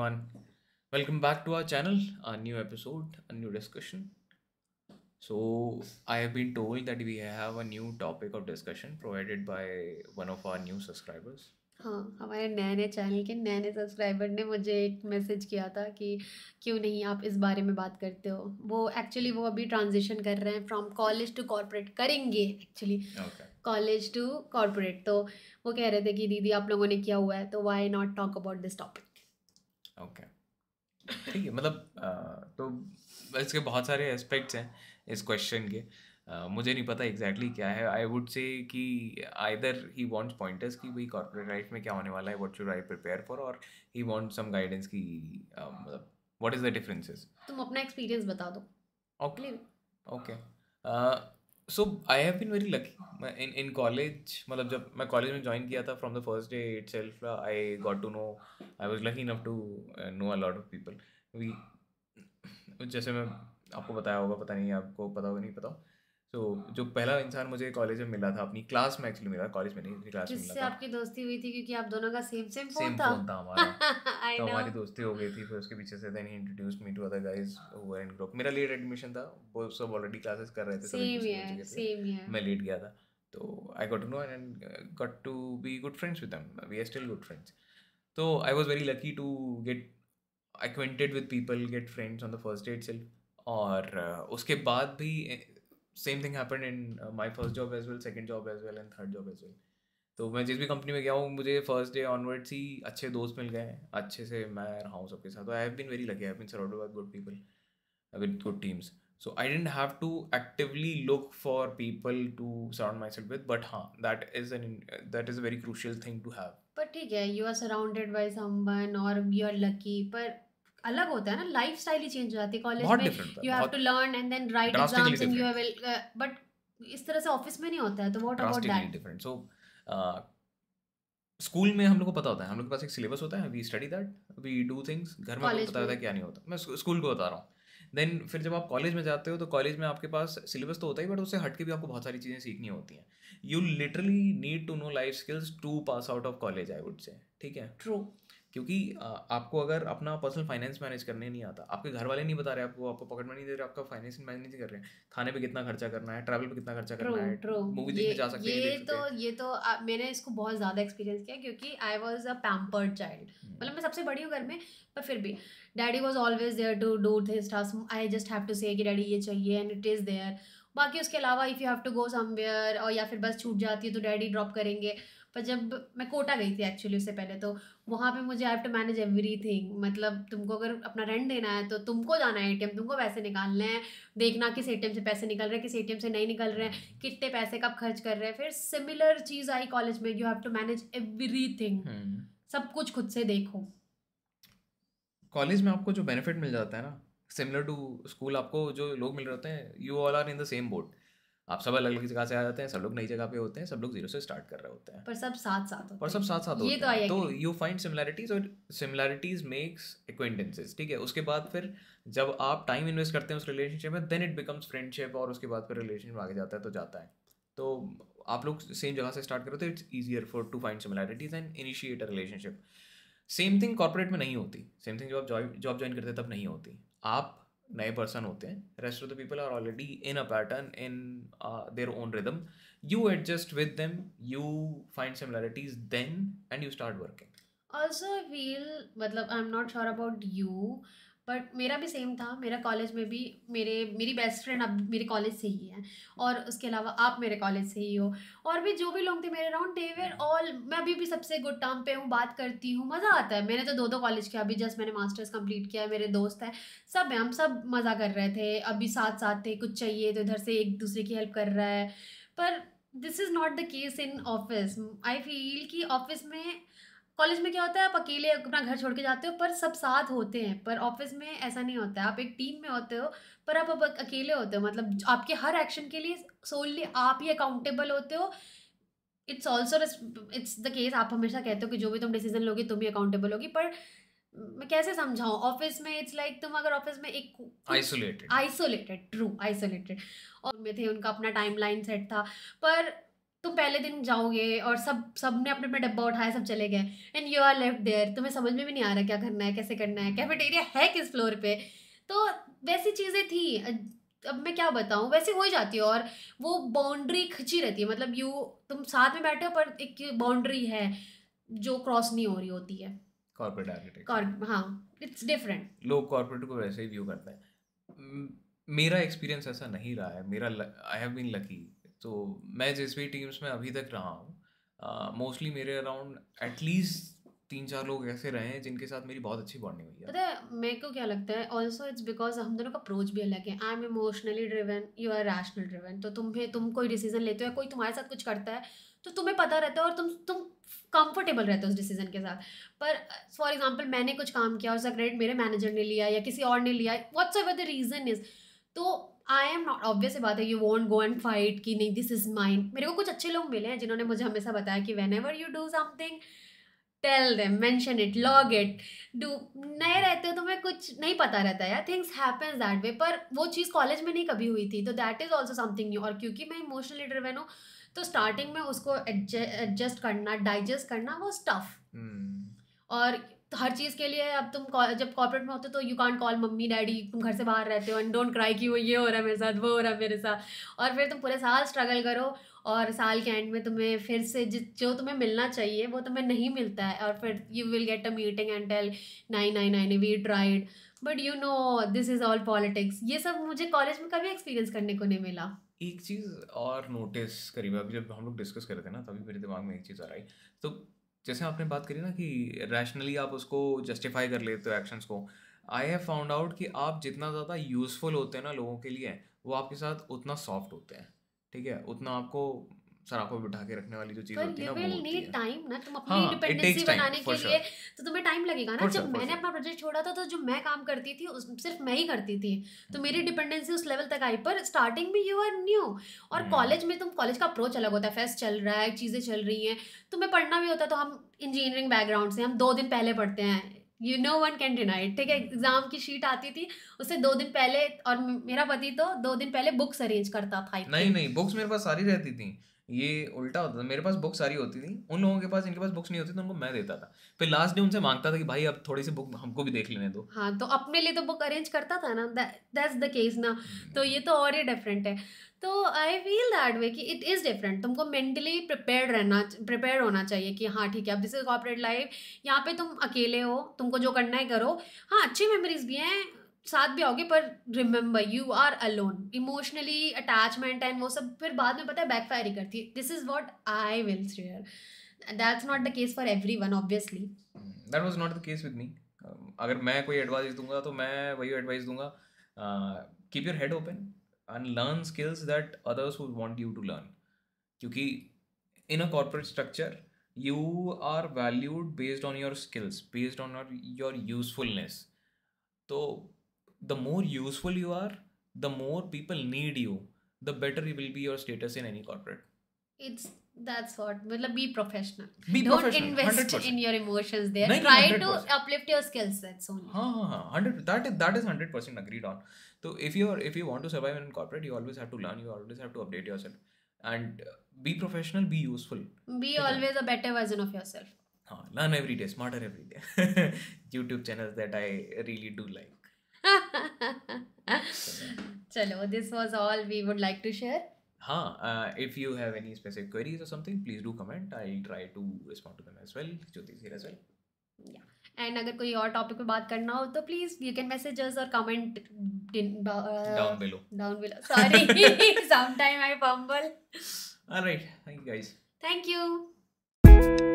everyone. Welcome back to our channel, a new episode, a new discussion. So, I have been told that we have a new topic of discussion provided by one of our new subscribers. हाँ, हमारे नए-नए channel के नए-नए subscriber ने मुझे एक message किया था कि क्यों नहीं आप इस बारे में बात करते हो। वो अभी ट्रांज़िशन कर रहे हैं फ्रॉम कॉलेज टू कॉर्पोरेट करेंगे actually Okay. College to corporate. तो वो कह रहे थे कि दीदी आप लोगों ने किया हुआ है तो why not talk about this topic. Okay. ठीक है तो इसके बहुत सारे एस्पेक्ट्स हैं इस क्वेश्चन के। मुझे नहीं पता एग्जैक्टली क्या है। आई वुड से कि आइदर ही वांट्स पॉइंटर्स कि भाई कॉर्पोरेट लाइफ में क्या होने वाला है, what should I prepare for, और ही वांट्स सम गाइडेंस कि मतलब व्हाट इज द डिफरेंसेस। तुम अपना एक्सपीरियंस बता दो okay please. Okay so I have been very lucky in college. मतलब जब मैं कॉलेज में ज्वाइन किया था, from the first day itself I got to know, I was lucky enough to know a lot of people. We जैसे मैं आपको बताया होगा, पता नहीं आपको पता होगा नहीं पता। सो जो पहला इंसान मुझे कॉलेज में मिला था, अपनी क्लास में एक्चुअली मिला, कॉलेज में नहीं, अपनी क्लास में मिला जिससे था। आपकी दोस्ती हुई थी क्योंकि आप दोनों का सेम फ़ोन सेम था। फ़ोन था हमारा, आई तो नो। हमारी दोस्ती हो गई थी। फिर उसके पीछे से देन ही introduced me to other guys who were in group. मेरा लेट एडमिशन था, वो सब ऑलरेडी क्लासेस कर रहे थे, सब सेम एडमिशन ले हियर, चुके थे। Same here. मैं लेट गया था, तो I got to know and got to be good friends with them. We are still good friends. तो I was very lucky to get acquainted with people, get friends on the first day itself। और उसके बाद भी same thing happened in my first job as well, second job as well and third job as well. तो मैं जिस भी company में गया हूँ, मुझे फर्स्ट डे ऑनवर्ड्स ही अच्छे दोस्त मिल गए हैं, अच्छे से मैं रहा हूँ सबके साथ। I have been very lucky, I have been surrounded by good people with good teams. So I didn't have to actively look for people to surround myself with, but that is a very crucial thing to have. पर ठीक है, you are surrounded by someone और you are lucky, पर अलग होता है ना, life style ही change हो जाती है कॉलेज बहुत में। डिफरेंट होता है, यू हैव टू बहुत learn and then write drastically exams and you different, will, but इस तरह से ऑफिस में नहीं होता है। तो what about drastically that? Different. So school में हम लोग को पता होता है, हम लोग के पास एक सिलेबस होता है, we study that, we do things. घर में हम लोग को कॉलेज पता होता है में क्या नहीं होता। मैं स्कूल को बता रहा हूँ। देन फिर जब आप कॉलेज में जाते हो, तो कॉलेज में आपके पास सिलेबस तो होता ही, बट उससे हट के भी आपको बहुत सारी चीज़ें सीखनी होती हैं। You literally need to know life skills to pass out of college, I would say. ठीक है, ट्रू। क्योंकि आपको अगर अपना पर्सनल फाइनेंस मैनेज करने नहीं आता, आपके घर वाले नहीं बता रहे आपको, आपको पॉकेट मनी दे रहे, आपका फाइनेंस मैनेज नहीं कर रहे हैं, खाने पे कितना खर्चा करना है, ट्रैवल पे कितना खर्चा ट्रू करना है, ट्रू। मूवी ये देखने जा सकते हैं, नहीं देख सकते। मैंने इसको बहुत ज़्यादा एक्सपीरियंस किया क्योंकि I was a pampered child. मतलब मैं सबसे बड़ी हूँ घर में, पर फिर भी daddy was always there to do this task. I just have to say कि डैडी ये चाहिए एंड इट इज़ देयर। बाकी उसके अलावा if you have to go somewhere और या फिर बस छूट जाती है तो डैडी ड्रॉप करेंगे। पर जब मैं कोटा गई थी एक्चुअली उससे पहले, तो वहाँ पे मुझे I have to manage everything. मतलब तुमको अगर अपना रेंट देना है तो तुमको जाना है एटीएम, तुमको पैसे निकालने हैं, देखना किस एटीएम से पैसे निकल रहे हैं, किस एटीएम से नहीं निकल रहे हैं, कितने पैसे कब खर्च कर रहे हैं। फिर सिमिलर चीज़ आई कॉलेज में, you have to manage everything. सब कुछ खुद से देखो। कॉलेज में आपको जो बेनिफिट मिल जाता है ना, सिमिलर टू स्कूल, आपको जो लोग मिल रहे होते हैं, you all are in the same boat. आप सब अलग अलग जगह से आ जाते हैं, सब लोग नई जगह पे होते हैं, सब लोग जीरो से स्टार्ट कर रहे होते हैं, पर सब साथ साथ और होते सब साथ साथ हैं, ये होते तो आई हैं। तो एग्री। यू फाइंड सिमिलैरिटीज, और सिमिलैरिटीज मेक्स एक्वेंटेंसेस। ठीक है, उसके बाद फिर जब आप टाइम इन्वेस्ट करते हैं उस रिलेशनशिप में, देन इट बिकम्स फ्रेंडशिप, और उसके बाद फिर रिलेशनशिप आगे जाता है तो जाता है। तो आप लोग सेम जगह से स्टार्ट करो तो it's easier for to find similarities and initiate a relationship. Same thing corporate में नहीं होती। सेम थिंग जब आप जॉब ज्वाइन करते हैं तब नहीं होती। आप नए पर्सन होते हैं, rest of the people are already in a pattern, in their own rhythm. You adjust with them, you find similarities then, and you start working. Also I feel, मतलब I am not sure about you, but मेरा भी same था। मेरा college में भी मेरी best friend अब मेरे कॉलेज से ही है, और उसके अलावा आप मेरे कॉलेज से ही हो। और भी जो भी लोग थे मेरे अराउंड, दे वेर ऑल, मैं अभी भी सबसे गुड टर्म पे हूँ, बात करती हूँ, मज़ा आता है। मैंने तो दो कॉलेज किया, अभी जस्ट मैंने मास्टर्स कंप्लीट किया है, मेरे दोस्त हैं, सब हैं, हम सब मज़ा कर रहे थे, अभी साथ साथ थे। कुछ चाहिए तो इधर से एक दूसरे की हेल्प कर रहा है। पर this is not the case in office. I feel कि ऑफिस में, कॉलेज में क्या होता है, आप अकेले अपना घर छोड़ के जाते हो पर सब साथ होते हैं, पर ऑफिस में ऐसा नहीं होता है। आप एक टीम में होते हो पर आप अब अकेले होते हो। मतलब आपके हर एक्शन के लिए सोलली आप ही अकाउंटेबल होते हो। It's also it's the case, आप हमेशा कहते हो कि जो भी तुम डिसीजन लोगे तुम ही अकाउंटेबल होगी, पर मैं कैसे समझाऊं, ऑफिस में इट्स लाइक तुम अगर ऑफिस में एक कुछ Isolated. आइसोलेटेड, ट्रू आइसोलेटेड, और में थे, उनका अपना टाइमलाइन सेट था। पर तुम पहले दिन जाओगे और सबने अपने अपना डब्बा उठाया, सब चले गए, and you are left there, तुम्हें समझ में भी नहीं आ रहा क्या करना है, कैसे करना है, कैफेटेरिया है किस फ्लोर पे। तो वैसी चीज़ें थी। अब मैं क्या बताऊँ, वैसे हो ही जाती है। और वो बाउंड्री खिंची रहती है, मतलब तुम साथ में बैठे हो पर एक बाउंड्री है जो क्रॉस नहीं हो रही होती है। कॉर्पोरेट आर्किटेक्चर, हाँ, इट्स डिफरेंट। लोग कॉर्पोरेट को वैसे ही व्यू करते हैं। मेरा एक्सपीरियंस ऐसा नहीं रहा है। मेरा आई हैव बीन लकी। तो मैं जिस भी टीम्स में अभी तक रहा हूँ, मोस्टली मेरे अराउंड एटलीस्ट 3-4 लोग ऐसे रहे हैं जिनके साथ मेरी बहुत अच्छी बॉन्डिंग हुई है। पता है मेरे को क्या लगता है, ऑल्सो इट्स बिकॉज हम दोनों का अप्रोच भी अलग है। I am emotionally driven, you are rational driven. तो तुम कोई डिसीजन लेते हो या कोई तुम्हारे साथ कुछ करता है तो तुम्हें पता रहता है और तुम कंफर्टेबल रहते हो उस डिसीजन के साथ। पर फॉर एग्जाम्पल मैंने कुछ काम किया और उसका क्रेडिट मेरे मैनेजर ने लिया या किसी और ने लिया, what's ever the reason is, तो आई एम नॉट, ऑब्वियस बात है, you won't go and fight कि नहीं दिस इज माइन। मेरे को कुछ अच्छे लोग मिले हैं जिन्होंने मुझे हमेशा बताया कि when ever you do something tell them, mention it, log it, do. नए रहते हो तुम्हें कुछ नहीं पता रहता है, थिंग्स हैपेंस दैट वे। पर वो चीज़ कॉलेज में नहीं कभी हुई थी, तो that is also something new. और क्योंकि मैं इमोशनली ड्रिवन हूँ तो स्टार्टिंग में उसको एडजस्ट करना, डाइजेस्ट करना वो टफ। और हर चीज़ के लिए अब तुम जब कॉर्पोरेट में होते हो तो you can't call mummy daddy, तुम घर से बाहर रहते हो एंड डोंट क्राई कि वो ये हो रहा है मेरे साथ, वो हो रहा है मेरे साथ। और फिर तुम पूरे साल स्ट्रगल करो और साल के एंड में तुम्हें फिर से जो तुम्हें मिलना चाहिए वो तुम्हें नहीं मिलता है। और फिर you will get a meeting and tell नहीं we tried but you know this is all politics. ये सब मुझे कॉलेज में कभी एक्सपीरियंस करने को नहीं मिला। एक चीज़ और नोटिस करी, अभी जब हम लोग डिस्कस कर रहे थे ना तभी मेरे दिमाग में एक चीज़ आ रही। तो जैसे आपने बात करी ना कि रैशनली आप उसको जस्टिफाई कर लेते हो एक्शंस को, आई हैव फाउंड आउट कि आप जितना ज़्यादा यूज़फुल होते हैं ना लोगों के लिए, वो आपके साथ उतना सॉफ्ट होते हैं, ठीक है, उतना आपको सराखों पे बिठा के रखने वाली जो चीज़ पर होती है यू ना वो विल होती नीड है। टाइम ना, तुम अपनी हाँ, इट इंडिपेंडेंसी टेक्स टाइम बनाने फॉर के लिए श्योर, तो तुम्हें टाइम लगेगा ना। फॉर जब श्योर, फॉर मैंने श्योर। अपना प्रोजेक्ट छोड़ा था तो जो मैं काम करती थी उस सिर्फ मैं ही करती थी, तो मेरी डिपेंडेंसी उस लेवल तक आई। पर स्टार्टिंग में यू आर न्यू, और कॉलेज में कॉलेज का अप्रोच अलग होता है, फेस्ट चल रहा है, चीज़ें चल रही हैं, तुम्हें पढ़ना भी होता है। तो हम इंजीनियरिंग बैकग्राउंड से, हम 2 दिन पहले पढ़ते हैं, you know one can deny, ठीक है। एग्जाम की शीट आती थी उससे 2 दिन पहले, और मेरा पति तो 2 दिन पहले बुक्स अरेंज करता था। नहीं, बुक्स मेरे पास सारी रहती थी। ये उल्टा होता था, मेरे पास बुक सारी होती थी, उन लोगों के पास, इनके पास बुक्स नहीं होती तो उनको मैं देता था। फिर लास्ट डे उनसे मांगता था कि भाई अब थोड़ी सी बुक हमको भी देख लेने दो। हाँ, तो अपने लिए तो बुक अरेंज करता था ना, दैट्स द केस ना। तो ये तो और ही डिफरेंट है। तो आई फील दैट वे कि इट इज़ डिफरेंट। तुमको मेंटली प्रिपेयर्ड होना चाहिए कि हाँ ठीक है अब दिस इज कॉर्पोरेट लाइफ, यहाँ पे तुम अकेले हो, तुमको जो करना है करो। हाँ, अच्छी मेमोरीज भी हैं, साथ भी आओगे, पर remember you are alone. Emotionally attachment and वो सब फिर बाद में पता है बैकफायर ही करती है। This is what I will share. That's not the case for every one obviously. That was not the case with me. अगर मैं कोई एडवाइस दूंगा तो मैं वही एडवाइस दूंगा, keep your head open and learn skills that others would want you to learn. क्योंकि in a corporate structure you are valued based on your skills, based on your usefulness. तो the more useful you are, the more people need you, the better will be your status in any corporate. It's that's what, मतलब be professional. Be Don't professional, invest 100%. in your emotions there. नहीं, Try 100%. to uplift your skill sets only. हाँ, 100, that is 100% agreed on. So if you want to survive in corporate, you always have to learn, you always have to update yourself, and be professional, be useful. Be ठीक है? always a better version of yourself. हाँ, learn every day, smarter every day. YouTube channels that I really do like. Chalo, this was all we would like to share. If you have any specific queries or something, please do comment. I'll try to respond to them as well. Jyoti is here as well. Yeah. And अगर कोई और topic पे बात करना हो तो please you can message us और comment Down below. Sorry, sometime I fumble. All right. Thank you, guys. Thank you.